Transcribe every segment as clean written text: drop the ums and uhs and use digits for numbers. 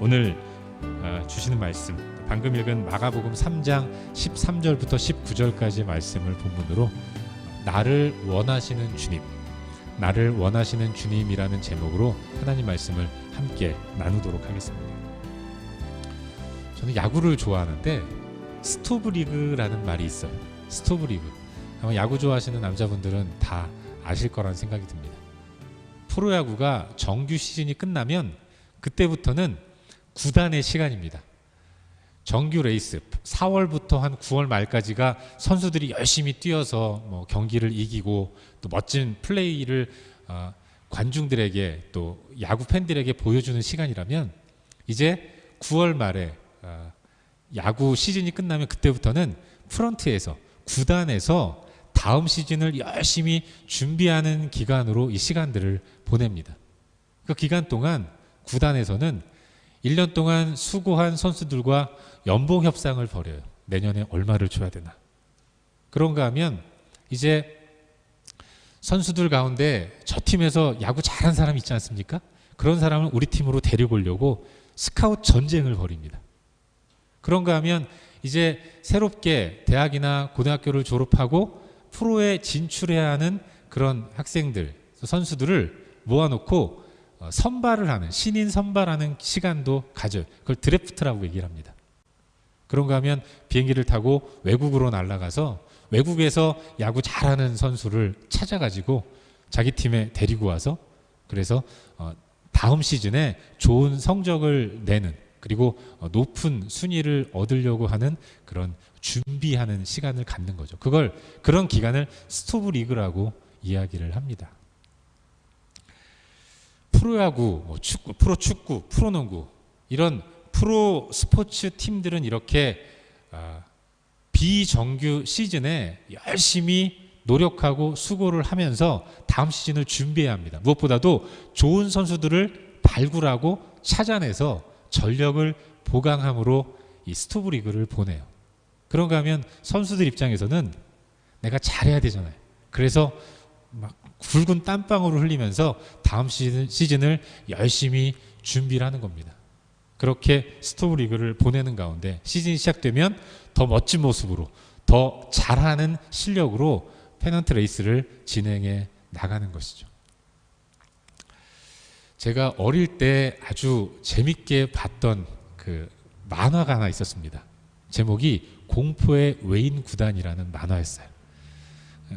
오늘 주시는 말씀, 방금 읽은 마가복음 3장 13절부터 19절까지의 말씀을 본문으로 나를 원하시는 주님, 나를 원하시는 주님이라는 제목으로 하나님 말씀을 함께 나누도록 하겠습니다. 저는 야구를 좋아하는데 스토브리그라는 말이 있어요. 스토브리그. 아마 야구 좋아하시는 남자분들은 다 아실 거라는 생각이 듭니다. 프로야구가 정규 시즌이 끝나면 그때부터는 구단의 시간입니다. 정규 레이스 4월부터 한 9월 말까지가 선수들이 열심히 뛰어서 경기를 이기고 또 멋진 플레이를 관중들에게 또 야구 팬들에게 보여주는 시간이라면, 이제 9월 말에 야구 시즌이 끝나면 그때부터는 프런트에서, 구단에서 다음 시즌을 열심히 준비하는 기간으로 이 시간들을 보냅니다. 그 기간 동안 구단에서는 1년 동안 수고한 선수들과 연봉 협상을 벌여요. 내년에 얼마를 줘야 되나. 그런가 하면 이제 선수들 가운데 저 팀에서 야구 잘한 사람 있지 않습니까? 그런 사람을 우리 팀으로 데리고 오려고 스카웃 전쟁을 벌입니다. 그런가 하면 이제 새롭게 대학이나 고등학교를 졸업하고 프로에 진출해야 하는 그런 학생들, 선수들을 모아놓고 선발을 하는, 신인 선발하는 시간도 가져요. 그걸 드래프트라고 얘기를 합니다. 그런가 하면 비행기를 타고 외국으로 날아가서 외국에서 야구 잘하는 선수를 찾아가지고 자기 팀에 데리고 와서, 그래서 다음 시즌에 좋은 성적을 내는, 그리고 높은 순위를 얻으려고 하는 그런 준비하는 시간을 갖는 거죠. 그런 기간을 스토브리그라고 이야기를 합니다. 프로야구, 축구, 프로축구, 프로농구, 이런 프로 스포츠 팀들은 이렇게 비정규 시즌에 열심히 노력하고 수고를 하면서 다음 시즌을 준비해야 합니다. 무엇보다도 좋은 선수들을 발굴하고 찾아내서 전력을 보강함으로 이 스토브리그를 보내요. 그런가 하면 선수들 입장에서는 내가 잘해야 되잖아요. 그래서 막 굵은 땀방울을 흘리면서 다음 시즌을 열심히 준비를 하는 겁니다. 그렇게 스토브리그를 보내는 가운데 시즌이 시작되면 더 멋진 모습으로, 더 잘하는 실력으로 페넌트 레이스를 진행해 나가는 것이죠. 제가 어릴 때 아주 재밌게 봤던 그 만화가 하나 있었습니다. 제목이 공포의 외인 구단이라는 만화였어요.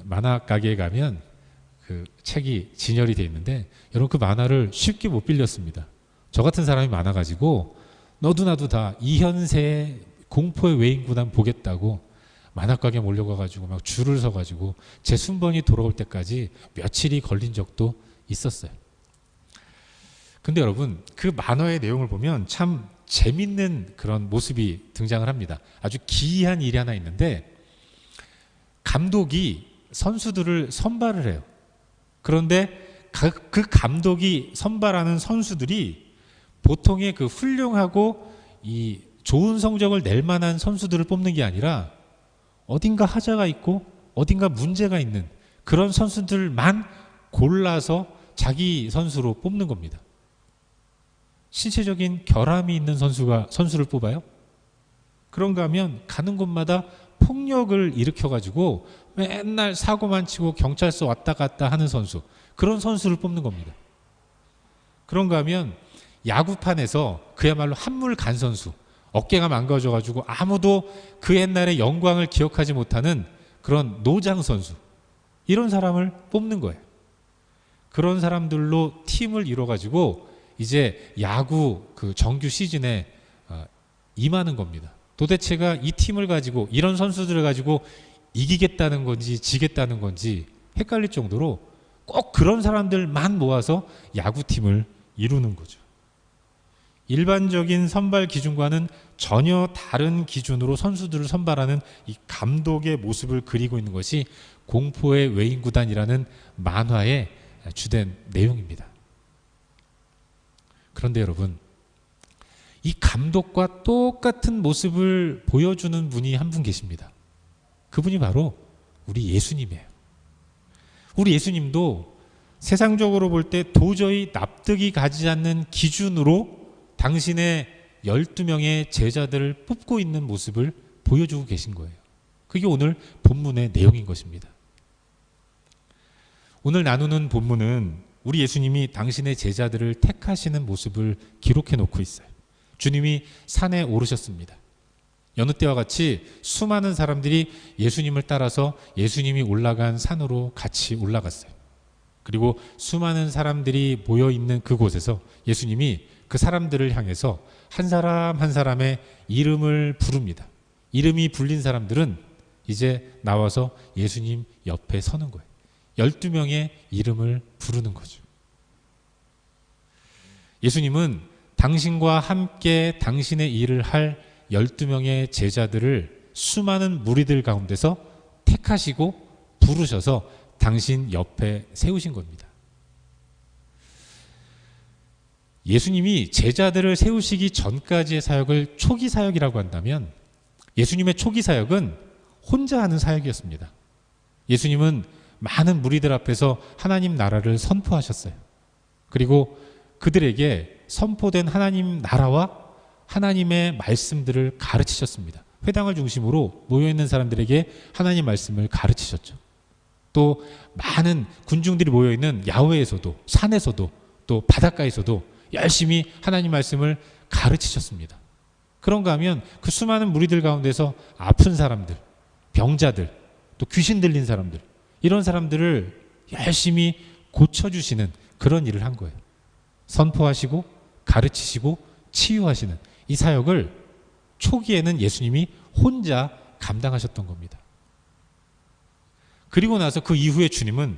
만화 가게에 가면 그 책이 진열이 되어 있는데, 여러분 그 만화를 쉽게 못 빌렸습니다. 저 같은 사람이 많아가지고 너도 나도 다 이현세의 공포의 외인 구단 보겠다고 만화 가게 몰려가가지고 막 줄을 서가지고 제 순번이 돌아올 때까지 며칠이 걸린 적도 있었어요. 근데 여러분, 그 만화의 내용을 보면 참 재밌는 그런 모습이 등장을 합니다. 아주 기이한 일이 하나 있는데, 감독이 선수들을 선발을 해요. 그런데 그 감독이 선발하는 선수들이 보통의 그 훌륭하고 이 좋은 성적을 낼 만한 선수들을 뽑는 게 아니라 어딘가 하자가 있고 어딘가 문제가 있는 그런 선수들만 골라서 자기 선수로 뽑는 겁니다. 신체적인 결함이 있는 선수를 뽑아요? 그런가 하면 가는 곳마다 폭력을 일으켜가지고 맨날 사고만 치고 경찰서 왔다 갔다 하는 선수, 그런 선수를 뽑는 겁니다. 그런가 하면 야구판에서 그야말로 한물 간 선수, 어깨가 망가져가지고 아무도 그 옛날의 영광을 기억하지 못하는 그런 노장 선수, 이런 사람을 뽑는 거예요. 그런 사람들로 팀을 이뤄가지고 이제 야구 그 정규 시즌에 임하는 겁니다. 도대체가 이 팀을 가지고, 이런 선수들을 가지고 이기겠다는 건지 지겠다는 건지 헷갈릴 정도로 꼭 그런 사람들만 모아서 야구팀을 이루는 거죠. 일반적인 선발 기준과는 전혀 다른 기준으로 선수들을 선발하는 이 감독의 모습을 그리고 있는 것이 공포의 외인 구단이라는 만화의 주된 내용입니다. 그런데 여러분, 이 감독과 똑같은 모습을 보여주는 분이 한 분 계십니다. 그분이 바로 우리 예수님이에요. 우리 예수님도 세상적으로 볼 때 도저히 납득이 가지 않는 기준으로 당신의 12명의 제자들을 뽑고 있는 모습을 보여주고 계신 거예요. 그게 오늘 본문의 내용인 것입니다. 오늘 나누는 본문은 우리 예수님이 당신의 제자들을 택하시는 모습을 기록해 놓고 있어요. 주님이 산에 오르셨습니다. 여느 때와 같이 수많은 사람들이 예수님을 따라서 예수님이 올라간 산으로 같이 올라갔어요. 그리고 수많은 사람들이 모여 있는 그곳에서 예수님이 그 사람들을 향해서 한 사람 한 사람의 이름을 부릅니다. 이름이 불린 사람들은 이제 나와서 예수님 옆에 서는 거예요. 12명의 이름을 부르는 거죠. 예수님은 당신과 함께 당신의 일을 할 12명의 제자들을 수많은 무리들 가운데서 택하시고 부르셔서 당신 옆에 세우신 겁니다. 예수님이 제자들을 세우시기 전까지의 사역을 초기 사역이라고 한다면 예수님의 초기 사역은 혼자 하는 사역이었습니다. 예수님은 많은 무리들 앞에서 하나님 나라를 선포하셨어요. 그리고 그들에게 선포된 하나님 나라와 하나님의 말씀들을 가르치셨습니다. 회당을 중심으로 모여있는 사람들에게 하나님 말씀을 가르치셨죠. 또 많은 군중들이 모여있는 야외에서도 산에서도 또 바닷가에서도 열심히 하나님 말씀을 가르치셨습니다. 그런가 하면 그 수많은 무리들 가운데서 아픈 사람들, 병자들, 또 귀신 들린 사람들, 이런 사람들을 열심히 고쳐주시는 그런 일을 한 거예요. 선포하시고 가르치시고 치유하시는 이 사역을 초기에는 예수님이 혼자 감당하셨던 겁니다. 그리고 나서 그 이후에 주님은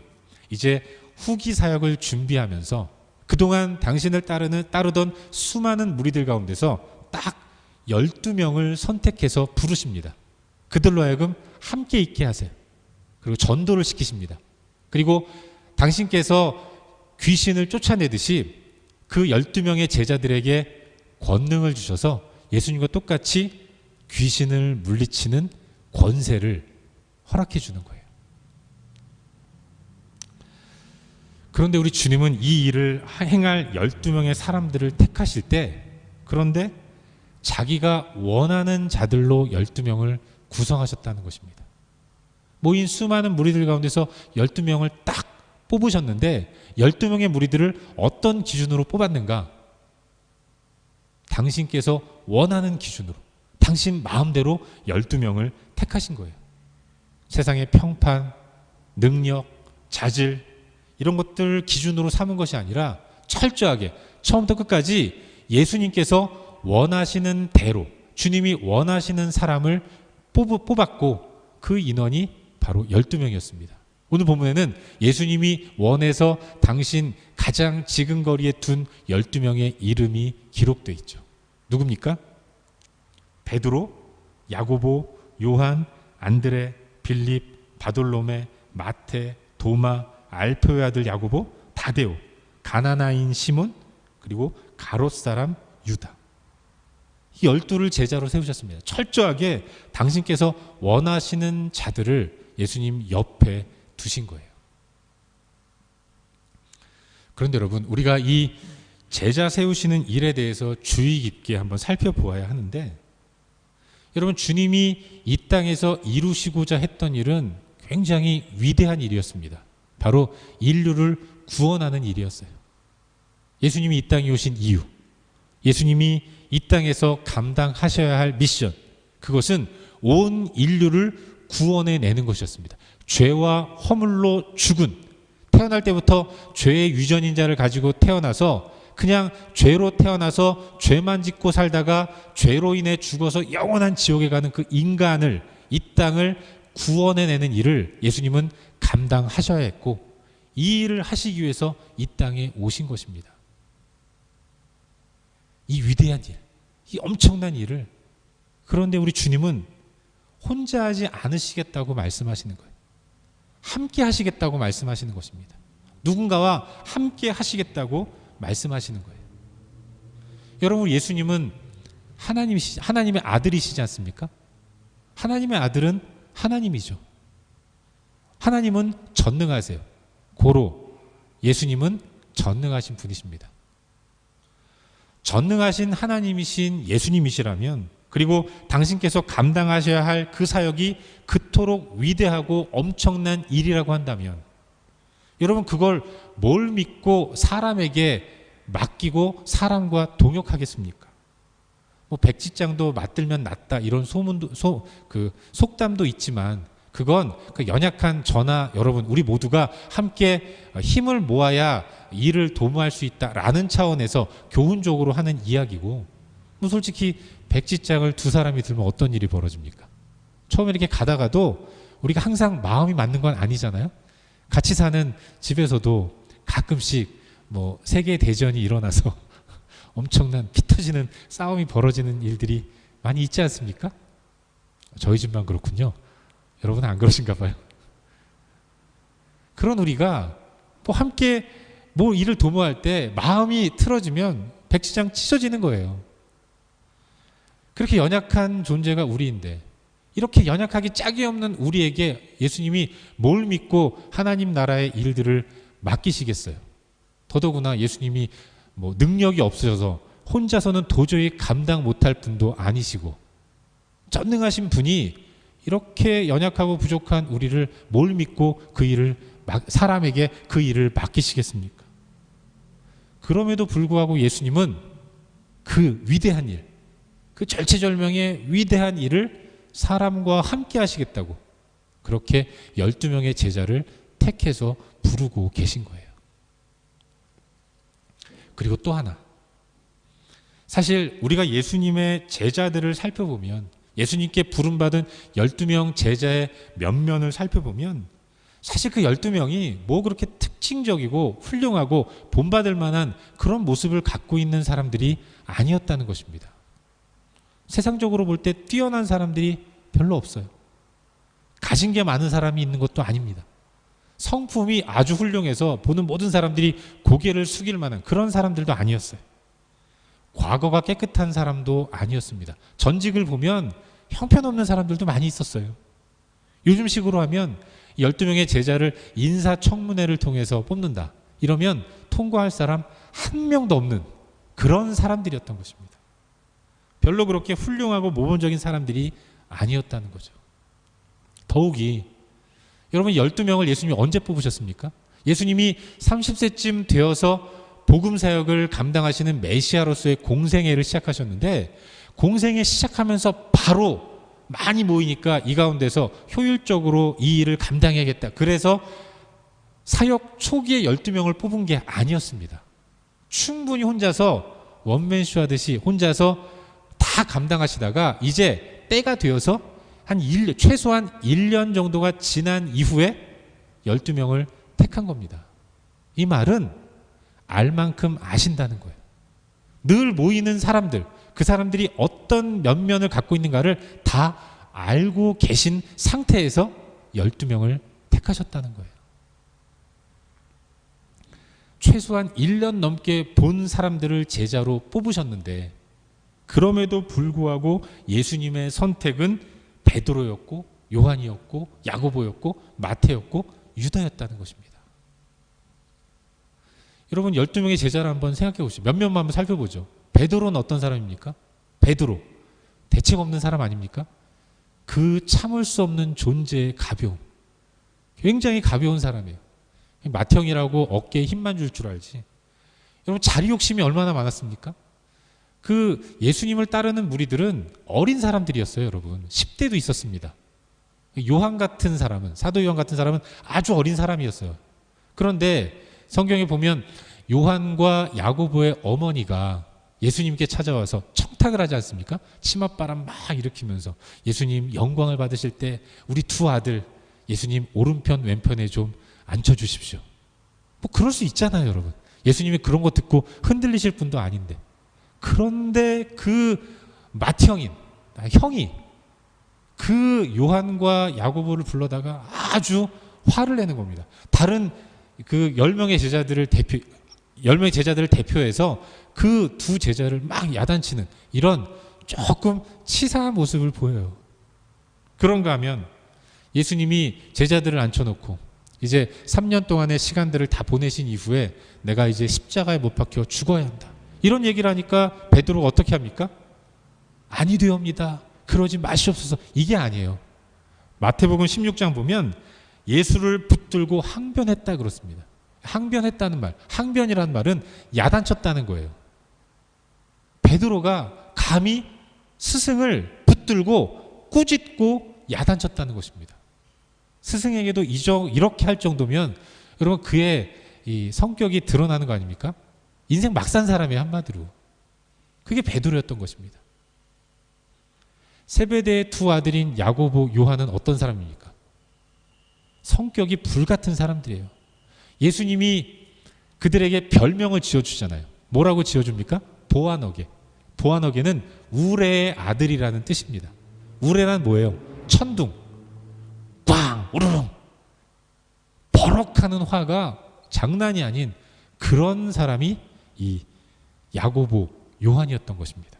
이제 후기 사역을 준비하면서 그동안 당신을 따르던 수많은 무리들 가운데서 딱 12명을 선택해서 부르십니다. 그들로 하여금 함께 있게 하세요. 그리고 전도를 시키십니다. 그리고 당신께서 귀신을 쫓아내듯이 그 12명의 제자들에게 권능을 주셔서 예수님과 똑같이 귀신을 물리치는 권세를 허락해 주는 거예요. 그런데 우리 주님은 이 일을 행할 12명의 사람들을 택하실 때, 그런데 자기가 원하는 자들로 12명을 구성하셨다는 것입니다. 모인 수많은 무리들 가운데서 12명을 딱 뽑으셨는데 12명의 무리들을 어떤 기준으로 뽑았는가? 당신께서 원하는 기준으로 당신 마음대로 12명을 택하신 거예요. 세상의 평판, 능력, 자질 이런 것들 기준으로 삼은 것이 아니라 철저하게 처음부터 끝까지 예수님께서 원하시는 대로 주님이 원하시는 사람을 뽑았고 그 인원이 바로 12명이었습니다. 오늘 본문에는 예수님이 원해서 당신 가장 지근거리에 둔 12명의 이름이 기록되어 있죠. 누굽니까? 베드로, 야고보, 요한, 안드레, 빌립, 바돌로메, 마태, 도마, 알페오의 아들 야고보, 다데오, 가나나인 시몬, 그리고 가롯 사람 유다. 이 12를 제자로 세우셨습니다. 철저하게 당신께서 원하시는 자들을 예수님 옆에 두신 거예요. 그런데 여러분, 우리가 이 제자 세우시는 일에 대해서 주의 깊게 한번 살펴보아야 하는데, 여러분, 주님이 이 땅에서 이루시고자 했던 일은 굉장히 위대한 일이었습니다. 바로 인류를 구원하는 일이었어요. 예수님이 이 땅에 오신 이유, 예수님이 이 땅에서 감당하셔야 할 미션, 그것은 온 인류를 구원해내는 것이었습니다. 죄와 허물로 죽은, 태어날 때부터 죄의 유전인 자를 가지고 태어나서 그냥 죄로 태어나서 죄만 짓고 살다가 죄로 인해 죽어서 영원한 지옥에 가는 그 인간을, 이 땅을 구원해내는 일을 예수님은 감당하셔야 했고, 이 일을 하시기 위해서 이 땅에 오신 것입니다. 이 위대한 일, 이 엄청난 일을, 그런데 우리 주님은 혼자 하지 않으시겠다고 말씀하시는 거예요. 함께 하시겠다고 말씀하시는 것입니다. 누군가와 함께 하시겠다고 말씀하시는 거예요. 여러분, 예수님은 하나님의 아들이시지 않습니까? 하나님의 아들은 하나님이죠. 하나님은 전능하세요. 고로 예수님은 전능하신 분이십니다. 전능하신 하나님이신 예수님이시라면, 그리고 당신께서 감당하셔야 할 그 사역이 그토록 위대하고 엄청난 일이라고 한다면, 여러분 그걸 뭘 믿고 사람에게 맡기고 사람과 동역하겠습니까? 뭐 백지장도 맞들면 낫다 이런 소문도 속담도 있지만, 그건 그 연약한 저나 여러분 우리 모두가 함께 힘을 모아야 일을 도모할 수 있다라는 차원에서 교훈적으로 하는 이야기고, 뭐 솔직히 백지장을 두 사람이 들면 어떤 일이 벌어집니까? 처음에 이렇게 가다가도 우리가 항상 마음이 맞는 건 아니잖아요. 같이 사는 집에서도 가끔씩 뭐 세계 대전이 일어나서 엄청난 피 터지는 싸움이 벌어지는 일들이 많이 있지 않습니까? 저희 집만 그렇군요. 여러분은 안 그러신가 봐요. 그런 우리가 뭐 함께 뭐 일을 도모할 때 마음이 틀어지면 백지장 찢어지는 거예요. 그렇게 연약한 존재가 우리인데, 이렇게 연약하기 짝이 없는 우리에게 예수님이 뭘 믿고 하나님 나라의 일들을 맡기시겠어요? 더더구나 예수님이 뭐 능력이 없으셔서 혼자서는 도저히 감당 못할 분도 아니시고, 전능하신 분이 이렇게 연약하고 부족한 우리를 뭘 믿고 그 일을 사람에게 그 일을 맡기시겠습니까? 그럼에도 불구하고 예수님은 그 위대한 일, 그 절체절명의 위대한 일을 사람과 함께 하시겠다고 그렇게 12명의 제자를 택해서 부르고 계신 거예요. 그리고 또 하나, 사실 우리가 예수님의 제자들을 살펴보면, 예수님께 부름받은 12명 제자의 면면을 살펴보면, 사실 그 12명이 뭐 그렇게 특징적이고 훌륭하고 본받을 만한 그런 모습을 갖고 있는 사람들이 아니었다는 것입니다. 세상적으로 볼 때 뛰어난 사람들이 별로 없어요. 가진 게 많은 사람이 있는 것도 아닙니다. 성품이 아주 훌륭해서 보는 모든 사람들이 고개를 숙일 만한 그런 사람들도 아니었어요. 과거가 깨끗한 사람도 아니었습니다. 전직을 보면 형편없는 사람들도 많이 있었어요. 요즘식으로 하면 12명의 제자를 인사청문회를 통해서 뽑는다, 이러면 통과할 사람 한 명도 없는 그런 사람들이었던 것입니다. 별로 그렇게 훌륭하고 모범적인 사람들이 아니었다는 거죠. 더욱이 여러분 12명을 예수님이 언제 뽑으셨습니까? 예수님이 30세쯤 되어서 복음 사역을 감당하시는 메시아로서의 공생애를 시작하셨는데, 공생애 시작하면서 바로 많이 모이니까 이 가운데서 효율적으로 이 일을 감당해야겠다, 그래서 사역 초기에 12명을 뽑은 게 아니었습니다. 충분히 혼자서 원맨쇼 하듯이 혼자서 다 감당하시다가 이제 때가 되어서 한 1년, 최소한 1년 정도가 지난 이후에 12명을 택한 겁니다. 이 말은 알 만큼 아신다는 거예요. 늘 모이는 사람들, 그 사람들이 어떤 면면을 갖고 있는가를 다 알고 계신 상태에서 12명을 택하셨다는 거예요. 최소한 1년 넘게 본 사람들을 제자로 뽑으셨는데, 그럼에도 불구하고 예수님의 선택은 베드로였고 요한이었고 야고보였고 마태였고 유다였다는 것입니다. 여러분 12명의 제자를 한번 생각해 보시죠. 몇몇만 한번 살펴보죠. 베드로는 어떤 사람입니까? 베드로 대책 없는 사람 아닙니까? 그 참을 수 없는 존재의 가벼움, 굉장히 가벼운 사람이에요. 맏형이라고 어깨에 힘만 줄 줄 알지. 여러분 자리 욕심이 얼마나 많았습니까? 그 예수님을 따르는 무리들은 어린 사람들이었어요. 여러분 10대도 있었습니다. 요한 같은 사람은, 사도 요한 같은 사람은 아주 어린 사람이었어요. 그런데 성경에 보면 요한과 야고보의 어머니가 예수님께 찾아와서 청탁을 하지 않습니까? 치맛바람 막 일으키면서 예수님 영광을 받으실 때 우리 두 아들 예수님 오른편 왼편에 좀 앉혀주십시오. 뭐 그럴 수 있잖아요. 여러분 예수님이 그런 거 듣고 흔들리실 분도 아닌데, 그런데 그 맏형인 형이 그 요한과 야고보를 불러다가 아주 화를 내는 겁니다. 다른 그 10명의 제자들을 대표해서 그 두 제자를 막 야단치는 이런 조금 치사한 모습을 보여요. 그런가 하면 예수님이 제자들을 앉혀놓고 이제 3년 동안의 시간들을 다 보내신 이후에 내가 이제 십자가에 못 박혀 죽어야 한다, 이런 얘기를 하니까 베드로가 어떻게 합니까? 아니되옵니다. 그러지 마시옵소서. 이게 아니에요. 마태복음 16장 보면 예수를 붙들고 항변했다 그렇습니다. 항변했다는 말, 항변이라는 말은 야단쳤다는 거예요. 베드로가 감히 스승을 붙들고 꾸짖고 야단쳤다는 것입니다. 스승에게도 이렇게 할 정도면 여러분 그의 이 성격이 드러나는 거 아닙니까? 인생 막 산 사람이 한마디로. 그게 베드로였던 것입니다. 세베대의 두 아들인 야고보, 요한은 어떤 사람입니까? 성격이 불같은 사람들이에요. 예수님이 그들에게 별명을 지어주잖아요. 뭐라고 지어줍니까? 보아너게. 보아너게는 우레의 아들이라는 뜻입니다. 우레란 뭐예요? 천둥, 빵, 우르릉, 버럭하는 화가 장난이 아닌 그런 사람이 이 야고보, 요한이었던 것입니다.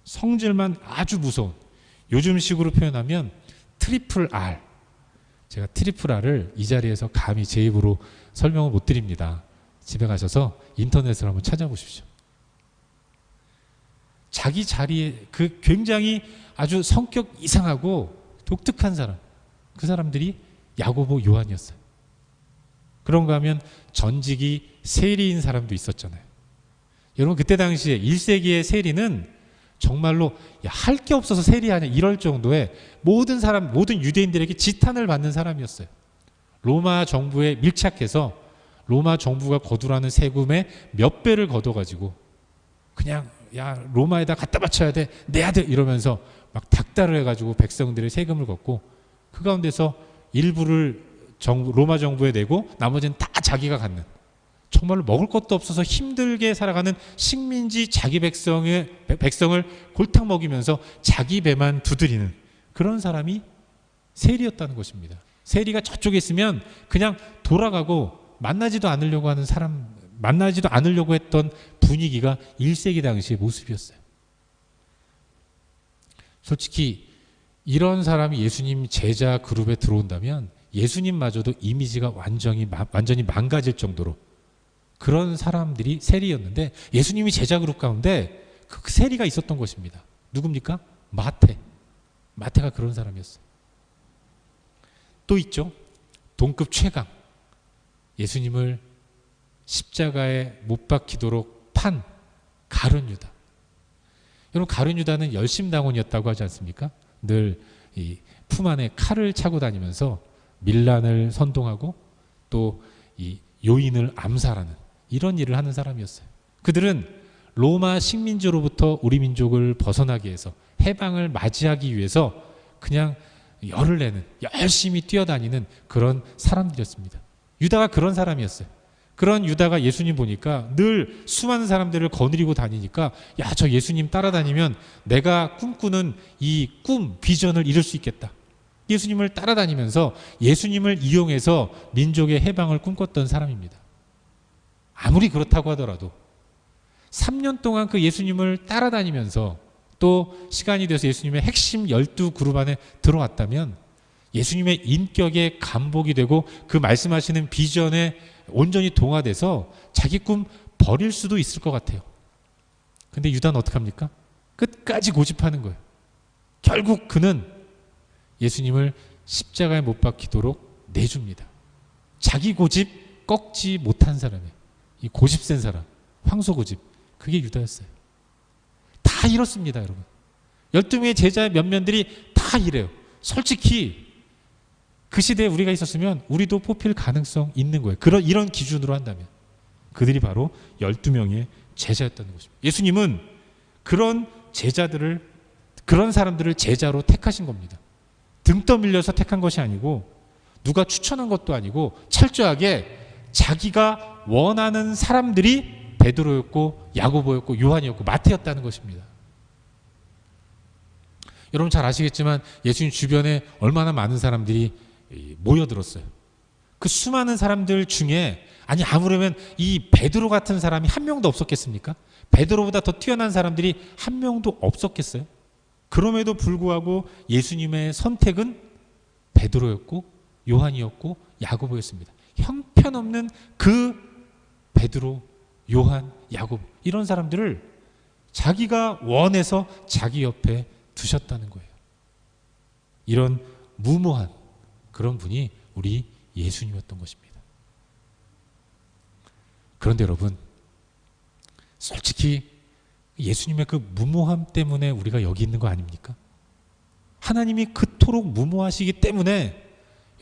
성질만 아주 무서운, 요즘식으로 표현하면 트리플 R. 제가 트리플 R을 이 자리에서 감히 제 입으로 설명을 못 드립니다. 집에 가셔서 인터넷을 한번 찾아보십시오. 자기 자리에 그 굉장히 아주 성격 이상하고 독특한 사람, 그 사람들이 야고보, 요한이었어요. 그런가 하면 전직이 세리인 사람도 있었잖아요. 여러분 그때 당시에 1세기의 세리는 정말로 할 게 없어서 세리하냐 이럴 정도의 모든 유대인들에게 지탄을 받는 사람이었어요. 로마 정부에 밀착해서 로마 정부가 거두라는 세금의 몇 배를 걷어가지고 그냥 야 로마에다 갖다 바쳐야 돼, 내야 돼 이러면서 막 닥달을 해가지고 백성들의 세금을 걷고 그 가운데서 일부를 로마 정부에 내고 나머지는 다 자기가 갖는, 정말로 먹을 것도 없어서 힘들게 살아가는 식민지 자기 백성을 골탕 먹이면서 자기 배만 두드리는 그런 사람이 세리였다는 것입니다. 세리가 저쪽에 있으면 그냥 돌아가고 만나지도 않으려고 했던 분위기가 1세기 당시의 모습이었어요. 솔직히 이런 사람이 예수님 제자 그룹에 들어온다면 예수님마저도 이미지가 완전히 망가질 정도로 그런 사람들이 세리였는데 예수님이 제자 그룹 가운데 그 세리가 있었던 것입니다. 누굽니까? 마태가 그런 사람이었어요. 또 있죠. 동급 최강. 예수님을 십자가에 못 박히도록 판 가룟 유다. 여러분 가룟 유다는 열심당원이었다고 하지 않습니까? 늘 이 품 안에 칼을 차고 다니면서 밀란을 선동하고 또 이 요인을 암살하는 이런 일을 하는 사람이었어요. 그들은 로마 식민지로부터 우리 민족을 벗어나기 위해서 해방을 맞이하기 위해서 그냥 열을 내는 열심히 뛰어다니는 그런 사람들이었습니다. 유다가 그런 사람이었어요. 그런 유다가 예수님 보니까 늘 수많은 사람들을 거느리고 다니니까 야, 저 예수님 따라다니면 내가 꿈꾸는 이 비전을 이룰 수 있겠다. 예수님을 따라다니면서 예수님을 이용해서 민족의 해방을 꿈꿨던 사람입니다. 아무리 그렇다고 하더라도 3년 동안 그 예수님을 따라다니면서 또 시간이 돼서 예수님의 핵심 12그룹 안에 들어왔다면 예수님의 인격에 감복이 되고 그 말씀하시는 비전에 온전히 동화돼서 자기 꿈 버릴 수도 있을 것 같아요. 근데 유다는 어떡합니까? 끝까지 고집하는 거예요. 결국 그는 예수님을 십자가에 못 박히도록 내줍니다. 자기 고집 꺾지 못한 사람이에요. 이 고집센 사람, 황소고집, 그게 유다였어요. 다 이렇습니다, 여러분. 12명의 제자의 면면들이 다 이래요. 솔직히 그 시대에 우리가 있었으면 우리도 뽑힐 가능성 있는 거예요. 이런 기준으로 한다면. 그들이 바로 12명의 제자였다는 것입니다. 예수님은 그런 사람들을 제자로 택하신 겁니다. 등 떠밀려서 택한 것이 아니고 누가 추천한 것도 아니고 철저하게 자기가 원하는 사람들이 베드로였고 야고보였고 요한이었고 마태였다는 것입니다. 여러분 잘 아시겠지만 예수님 주변에 얼마나 많은 사람들이 모여들었어요. 그 수많은 사람들 중에 아무려면 이 베드로 같은 사람이 한 명도 없었겠습니까? 베드로보다 더 뛰어난 사람들이 한 명도 없었겠어요? 그럼에도 불구하고 예수님의 선택은 베드로였고 요한이었고 야고보였습니다. 형편없는 그 베드로, 요한, 야곱 이런 사람들을 자기가 원해서 자기 옆에 두셨다는 거예요. 이런 무모한 그런 분이 우리 예수님이었던 것입니다. 그런데 여러분, 솔직히 예수님의 그 무모함 때문에 우리가 여기 있는 거 아닙니까? 하나님이 그토록 무모하시기 때문에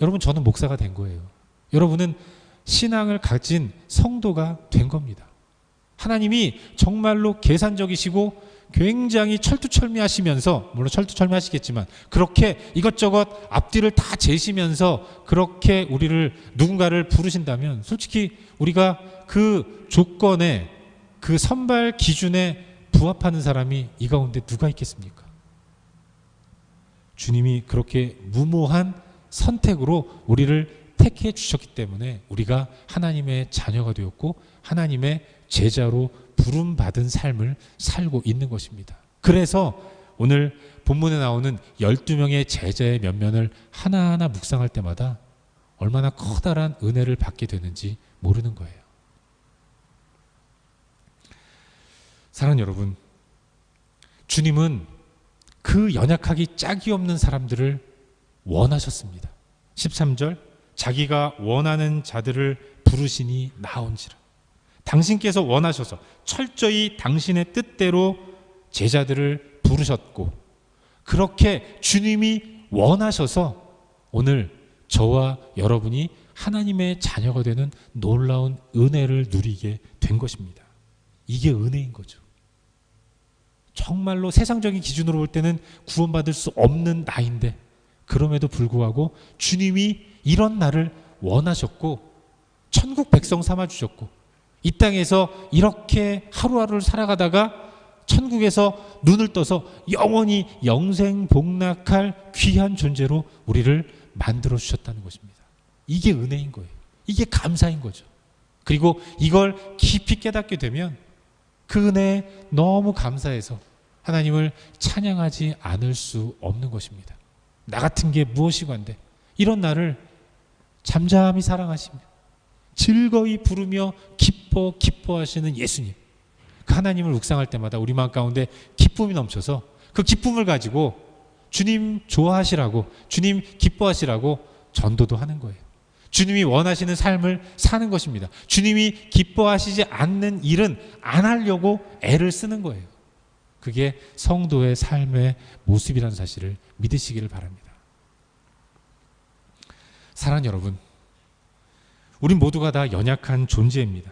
여러분, 저는 목사가 된 거예요. 여러분은 신앙을 가진 성도가 된 겁니다. 하나님이 정말로 계산적이시고 굉장히 철두철미하시면서, 물론 철두철미하시겠지만 그렇게 이것저것 앞뒤를 다 재시면서 그렇게 우리를, 누군가를 부르신다면 솔직히 우리가 그 조건에, 그 선발 기준에 부합하는 사람이 이 가운데 누가 있겠습니까? 주님이 그렇게 무모한 선택으로 우리를 택해 주셨기 때문에 우리가 하나님의 자녀가 되었고 하나님의 제자로 부름받은 삶을 살고 있는 것입니다. 그래서 오늘 본문에 나오는 12명의 제자의 면면을 하나하나 묵상할 때마다 얼마나 커다란 은혜를 받게 되는지 모르는 거예요. 사랑하는 여러분, 주님은 그 연약하기 짝이 없는 사람들을 원하셨습니다. 13절, 자기가 원하는 자들을 부르시니 나온지라. 당신께서 원하셔서 철저히 당신의 뜻대로 제자들을 부르셨고, 그렇게 주님이 원하셔서 오늘 저와 여러분이 하나님의 자녀가 되는 놀라운 은혜를 누리게 된 것입니다. 이게 은혜인 거죠. 정말로 세상적인 기준으로 볼 때는 구원받을 수 없는 나인데, 그럼에도 불구하고 주님이 이런 나를 원하셨고 천국 백성 삼아주셨고, 이 땅에서 이렇게 하루하루를 살아가다가 천국에서 눈을 떠서 영원히 영생복락할 귀한 존재로 우리를 만들어 주셨다는 것입니다. 이게 은혜인 거예요. 이게 감사인 거죠. 그리고 이걸 깊이 깨닫게 되면 그 은혜에 너무 감사해서 하나님을 찬양하지 않을 수 없는 것입니다. 나 같은 게 무엇이건데 이런 나를 잠잠히 사랑하시며 즐거이 부르며 기뻐하시는 예수님, 그 하나님을 묵상할 때마다 우리 마음 가운데 기쁨이 넘쳐서 그 기쁨을 가지고 주님 좋아하시라고, 주님 기뻐하시라고 전도도 하는 거예요. 주님이 원하시는 삶을 사는 것입니다. 주님이 기뻐하시지 않는 일은 안 하려고 애를 쓰는 거예요. 그게 성도의 삶의 모습이라는 사실을 믿으시기를 바랍니다. 사랑하는 여러분, 우리 모두가 다 연약한 존재입니다.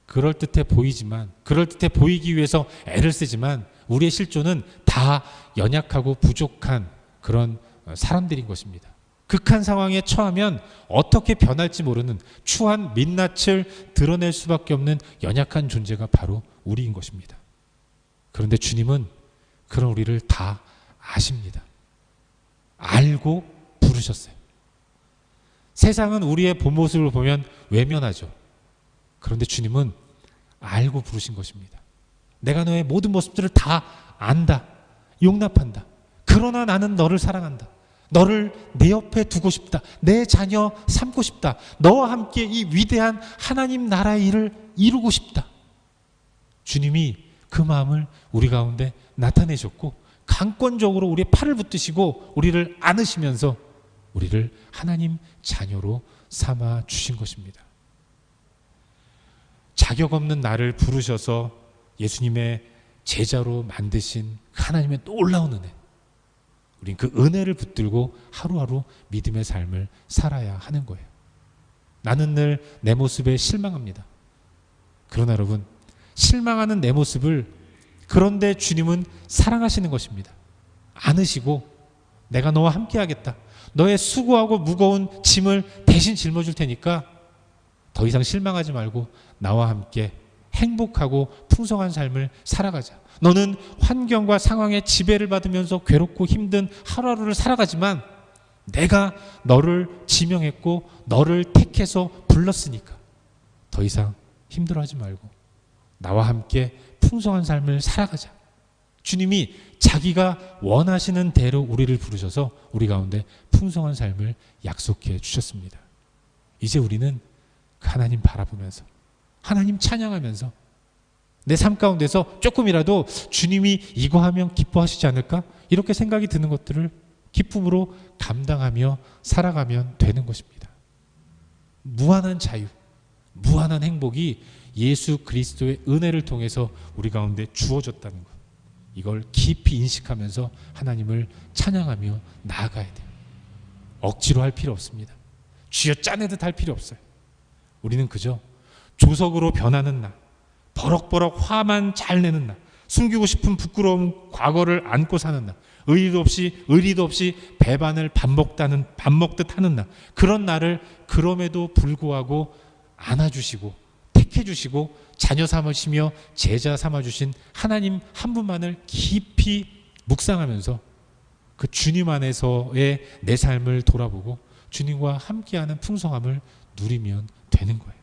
그럴듯해 보이지만, 그럴듯해 보이기 위해서 애를 쓰지만 우리의 실존은 다 연약하고 부족한 그런 사람들인 것입니다. 극한 상황에 처하면 어떻게 변할지 모르는 추한 민낯을 드러낼 수밖에 없는 연약한 존재가 바로 우리인 것입니다. 그런데 주님은 그런 우리를 다 아십니다. 알고 부르셨어요. 세상은 우리의 본 모습을 보면 외면하죠. 그런데 주님은 알고 부르신 것입니다. 내가 너의 모든 모습들을 다 안다, 용납한다. 그러나 나는 너를 사랑한다. 너를 내 옆에 두고 싶다. 내 자녀 삼고 싶다. 너와 함께 이 위대한 하나님 나라의 일을 이루고 싶다. 주님이 그 마음을 우리 가운데 나타내셨고, 강권적으로 우리의 팔을 붙드시고 우리를 안으시면서 우리를 하나님 자녀로 삼아 주신 것입니다. 자격 없는 나를 부르셔서 예수님의 제자로 만드신 하나님의 놀라운 은혜, 우린 그 은혜를 붙들고 하루하루 믿음의 삶을 살아야 하는 거예요. 나는 늘 내 모습에 실망합니다. 그러나 여러분, 실망하는 내 모습을 그런데 주님은 사랑하시는 것입니다. 안으시고 내가 너와 함께 하겠다. 너의 수고하고 무거운 짐을 대신 짊어줄 테니까 더 이상 실망하지 말고 나와 함께 행복하고 풍성한 삶을 살아가자. 너는 환경과 상황에 지배를 받으면서 괴롭고 힘든 하루하루를 살아가지만 내가 너를 지명했고 너를 택해서 불렀으니까 더 이상 힘들어하지 말고 나와 함께 풍성한 삶을 살아가자. 주님이 자기가 원하시는 대로 우리를 부르셔서 우리 가운데 풍성한 삶을 약속해 주셨습니다. 이제 우리는 하나님 바라보면서 하나님 찬양하면서 내 삶 가운데서 조금이라도 주님이 이거 하면 기뻐하시지 않을까? 이렇게 생각이 드는 것들을 기쁨으로 감당하며 살아가면 되는 것입니다. 무한한 자유, 무한한 행복이 예수 그리스도의 은혜를 통해서 우리 가운데 주어졌다는 것, 이걸 깊이 인식하면서 하나님을 찬양하며 나아가야 돼요. 억지로 할 필요 없습니다. 쥐어 짜내듯 할 필요 없어요. 우리는 그저 조석으로 변하는 나, 버럭버럭 화만 잘 내는 나, 숨기고 싶은 부끄러움 과거를 안고 사는 나, 의리도 없이 배반을 밥 먹듯 하는 나, 그런 나를 그럼에도 불구하고 안아주시고 택해주시고 자녀 삼으시며 제자 삼아주신 하나님 한 분만을 깊이 묵상하면서 그 주님 안에서의 내 삶을 돌아보고 주님과 함께하는 풍성함을 누리면 되는 거예요.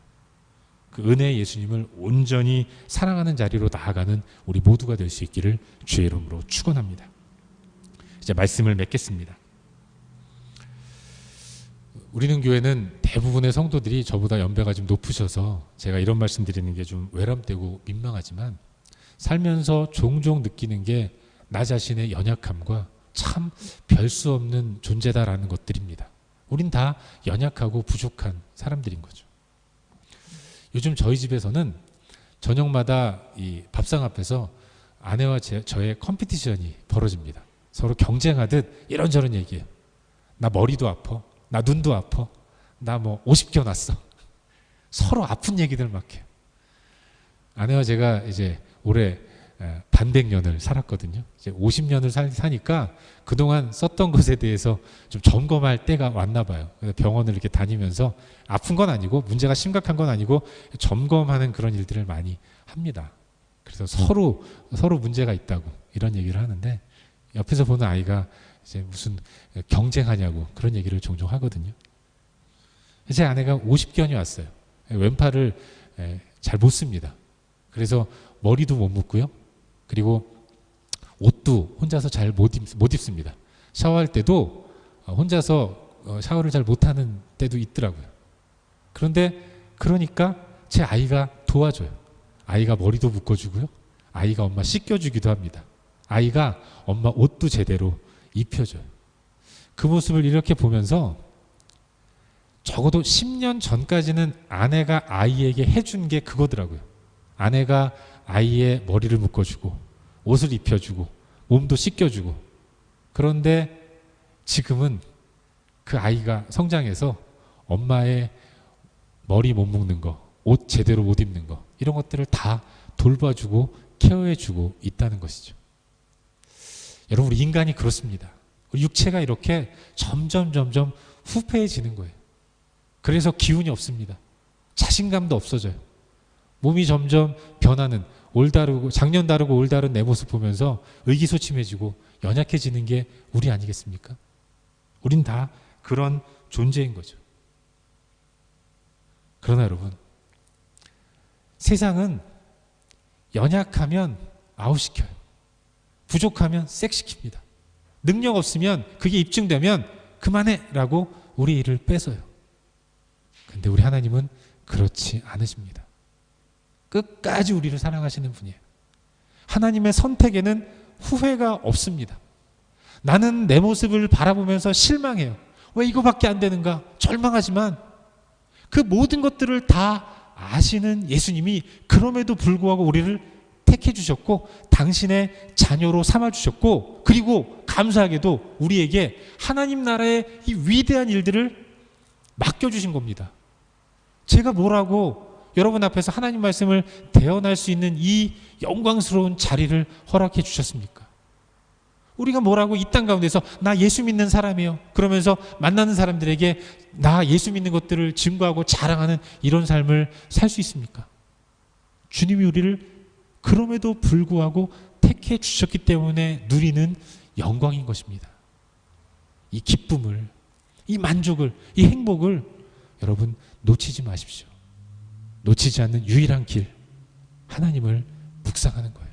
그 은혜의 예수님을 온전히 사랑하는 자리로 나아가는 우리 모두가 될 수 있기를 주의 이름으로 축원합니다. 이제 말씀을 맺겠습니다. 우리는 교회는 대부분의 성도들이 저보다 연배가 좀 높으셔서 제가 이런 말씀 드리는 게 좀 외람되고 민망하지만 살면서 종종 느끼는 게 나 자신의 연약함과 참 별 수 없는 존재다라는 것들입니다. 우린 다 연약하고 부족한 사람들인 거죠. 요즘 저희 집에서는 저녁마다 이 밥상 앞에서 아내와 저의 컴피티션이 벌어집니다. 서로 경쟁하듯 이런저런 얘기해요. 나 머리도 아파, 나 눈도 아파, 나 뭐 50겨 났어. 서로 아픈 얘기들 막 해요. 아내와 제가 이제 올해 반백년을 살았거든요. 이제 50년을 사니까 그동안 썼던 것에 대해서 좀 점검할 때가 왔나 봐요. 그래서 병원을 이렇게 다니면서 아픈 건 아니고 문제가 심각한 건 아니고 점검하는 그런 일들을 많이 합니다. 그래서 서로 문제가 있다고 이런 얘기를 하는데 옆에서 보는 아이가 이제 무슨 경쟁하냐고 그런 얘기를 종종 하거든요. 제 아내가 50견이 왔어요. 왼팔을 잘 못 씁니다. 그래서 머리도 못 묶고요. 그리고 옷도 혼자서 잘 못 입습니다. 샤워할 때도 혼자서 샤워를 잘 못하는 때도 있더라고요. 그러니까 제 아이가 도와줘요. 아이가 머리도 묶어주고요. 아이가 엄마 씻겨주기도 합니다. 아이가 엄마 옷도 제대로 입혀줘요. 그 모습을 이렇게 보면서 적어도 10년 전까지는 아내가 아이에게 해준 게 그거더라고요. 아내가 아이의 머리를 묶어주고 옷을 입혀주고 몸도 씻겨주고. 그런데 지금은 그 아이가 성장해서 엄마의 머리 못 묶는 거, 옷 제대로 못 입는 거, 이런 것들을 다 돌봐주고 케어해주고 있다는 것이죠. 여러분, 우리 인간이 그렇습니다. 우리 육체가 이렇게 점점 후패해지는 거예요. 그래서 기운이 없습니다. 자신감도 없어져요. 몸이 점점 변하는, 작년 다르고 올 다른 내 모습 보면서 의기소침해지고 연약해지는 게 우리 아니겠습니까? 우린 다 그런 존재인 거죠. 그러나 여러분, 세상은 연약하면 아웃시켜요. 부족하면 섹시킵니다. 능력 없으면, 그게 입증되면 그만해 라고 우리 일을 뺏어요. 근데 우리 하나님은 그렇지 않으십니다. 끝까지 우리를 사랑하시는 분이에요. 하나님의 선택에는 후회가 없습니다. 나는 내 모습을 바라보면서 실망해요. 왜 이거밖에 안 되는가? 절망하지만 그 모든 것들을 다 아시는 예수님이 그럼에도 불구하고 우리를 택해 주셨고 당신의 자녀로 삼아 주셨고, 그리고 감사하게도 우리에게 하나님 나라의 이 위대한 일들을 맡겨주신 겁니다. 제가 뭐라고 여러분 앞에서 하나님 말씀을 대언할 수 있는 이 영광스러운 자리를 허락해 주셨습니까? 우리가 뭐라고 이 땅 가운데서 나 예수 믿는 사람이에요 그러면서 만나는 사람들에게 나 예수 믿는 것들을 증거하고 자랑하는 이런 삶을 살 수 있습니까? 주님이 우리를 그럼에도 불구하고 택해 주셨기 때문에 누리는 영광인 것입니다. 이 기쁨을, 이 만족을, 이 행복을 여러분 놓치지 마십시오. 놓치지 않는 유일한 길, 하나님을 묵상하는 거예요.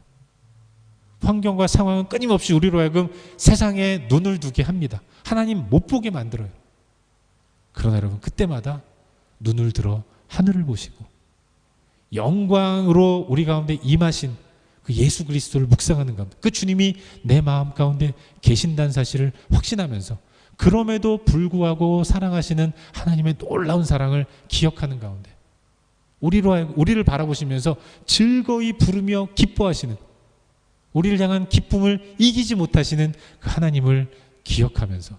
환경과 상황은 끊임없이 우리로 하여금 세상에 눈을 두게 합니다. 하나님 못 보게 만들어요. 그러나 여러분, 그때마다 눈을 들어 하늘을 보시고 영광으로 우리 가운데 임하신 그 예수 그리스도를 묵상하는 가운데 그 주님이 내 마음 가운데 계신다는 사실을 확신하면서 그럼에도 불구하고 사랑하시는 하나님의 놀라운 사랑을 기억하는 가운데 우리를 바라보시면서 즐거이 부르며 기뻐하시는 우리를 향한 기쁨을 이기지 못하시는 그 하나님을 기억하면서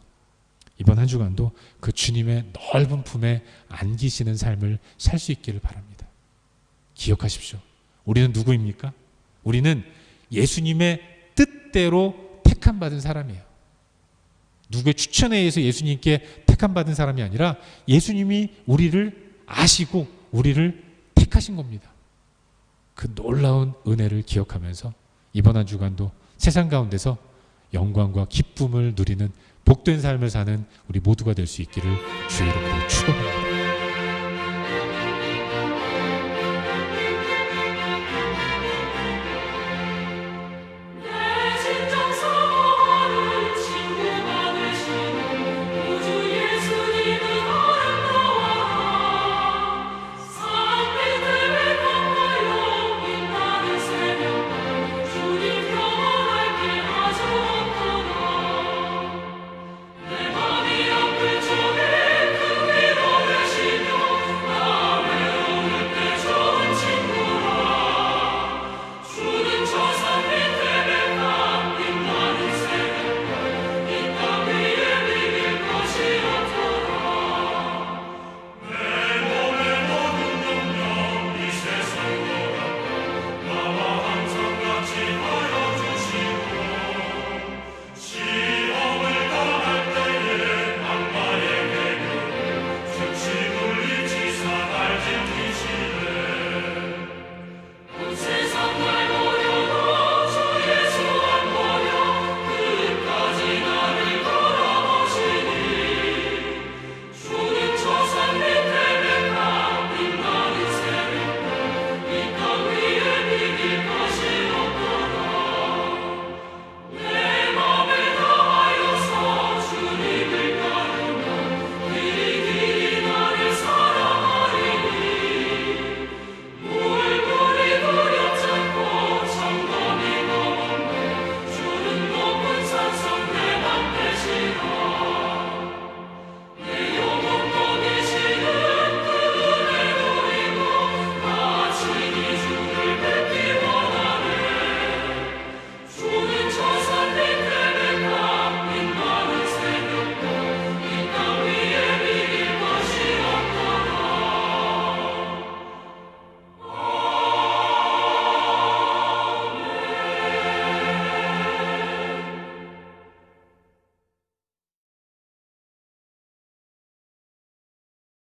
이번 한 주간도 그 주님의 넓은 품에 안기시는 삶을 살 수 있기를 바랍니다. 기억하십시오. 우리는 누구입니까? 우리는 예수님의 뜻대로 택함 받은 사람이에요. 누구의 추천에 의해서 예수님께 택함 받은 사람이 아니라 예수님이 우리를 아시고 우리를 택하신 겁니다. 그 놀라운 은혜를 기억하면서 이번 한 주간도 세상 가운데서 영광과 기쁨을 누리는 복된 삶을 사는 우리 모두가 될 수 있기를 주의 이름으로 축원합니다.